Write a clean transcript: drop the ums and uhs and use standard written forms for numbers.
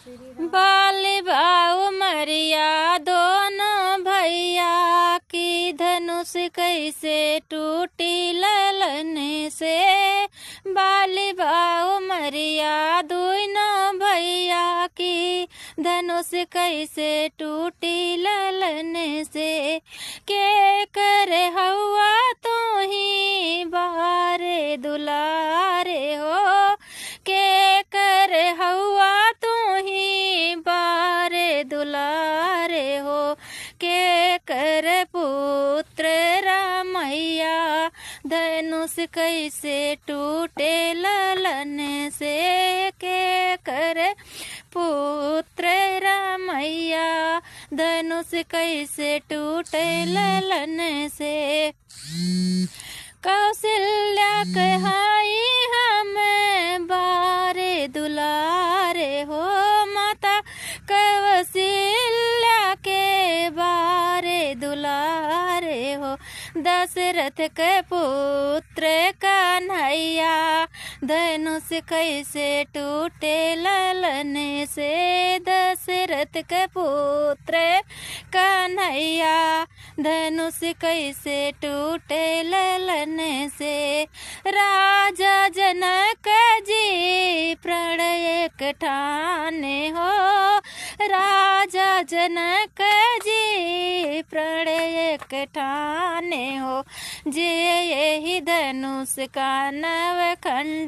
बाली बाऊ मरिया दोनों भैया की धनुष कैसे टूटी ललन से। बाली बाऊ मरिया दोनों भैया की धनुष कैसे टूटी ललन से। के करे हवा तू ही बारे दुलारे हो। के करे हवा तू ही बारे दुलारे हो। के कर पुत्र रामैया धनुष कैसे टूटे ललन से। के कर पुत्र रामैया धनुष कैसे टूटे ललन से। कौशल्या कहाई हम बारे दुलारे हो। माता कौशल्या के बारे दुलारे हो। दशरथ के पुत्र कन्हैया धनुष कैसे टूटे ललन से। दशरथ के पुत्र कन्हैया धनुष कैसे टूटे ललन से। राजा जनक जी प्रण एक ठाने हो। राजा जनक जी प्रण एक ठाने हो। जे यही धनुष का नव खंड